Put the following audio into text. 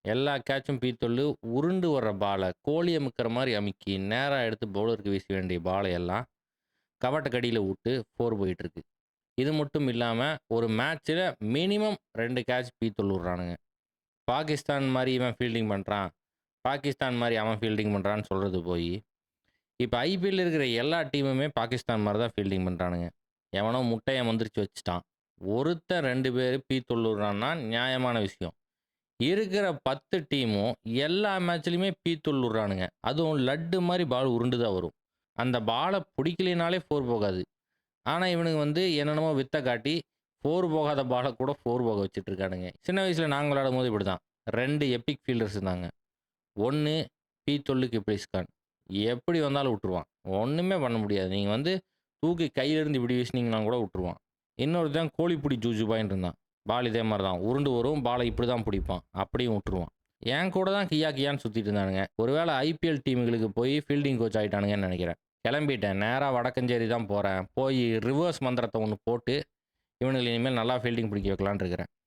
எல்லா கேட்சும் பீத்தொல்லு, உருண்டு வர்ற பால கோழி அமுக்குற மாரி அமுக்கி, நேரா எடுத்து பவுலருக்கு வீச வேண்டிய பால எல்லாம் கவட்டக்கடியில வுட்டு 4 போயிட்டுருக்கு. இது மட்டும் இல்லாம, ஒரு மேட்ச்ல மினிமம் 2 கேட்ச் பீத்தொல் வுடுறானுங்க. பாகிஸ்தான் மாரி இவன் ஃபீல்டிங் பண்றான். பாகிஸ்தான் மாரி அவன் ஃபீல்டிங் பண்றான்னு சொல்றது போயி, இப்ப ஐபிஎல்ல இருக்கிற எல்லா டீமுமே பாகிஸ்தான் மாரி தான் ஃபீல்டிங் பண்றானுங்க. எவனோ முட்டைய மந்திரிச்சு வச்சுட்டான். ஒருத்தன் 2 பேரு பீத்தொல் வுடுறான்னா நியாயமான விஷயம். இருக்கிற 10 டீமும் எல்லா மேட்ச்லயுமே பீத்தொல் வுடுறானுங்க. அதுவும் லட்டு மாரி பால் உருண்டு தான் வரும். அந்த பால புடிக்கலைனாலே 4 போகாது. ஆனா, இவனுங்க வந்து என்னென்னமோ வித்த காட்டி 4 போகாத பால கூட 4 போக வச்சுட்டு இருக்கானுங்க. சின்ன வயசுல நாங்க விளையாடும்போது இப்படிதான். 2 எபிக் ஃபீல்டர்ஸ் இருந்தாங்க. 1 பீத்தொல்லுக்கு இப்ளிஸ் கான். எப்படி வந்தாலும் வுட்டுருவான். ஒண்ணுமே பண்ண முடியாது. நீங்க வந்து தூக்கி கையில இருந்து இப்படி வீசுனீங்கன்னா கூட வுட்டுருவான். இன்னொருத்தன் கோழிப்புடி ஜூஜுபாய்ன்னு இருந்தான். பால் இதே மாரி தான். உருண்டு வரும். பால இப்படி தான் புடிப்பான். அப்படியும் வுட்டுருவான். என் கூட தான் கியா கியான்னு சுத்திட்டு இருந்தானுங்க. ஒருவேள ஐபிஎல் டீம்களுக்கு போய் ஃபீல்டிங் கோச் ஆயிட்டானுங்கன்னு நெனைக்கிறேன். கெளம்பிட்டேன். நேரா வடக்கஞ்சேரி தான் போறேன். போய் ரிவர்ஸ் மந்திரத்த ஒண்ணு போட்டு, இவனுங்கள இனிமேல் நல்லா ஃபீல்டிங் பிடிக்க வைக்கலான்னு இருக்கிறேன்.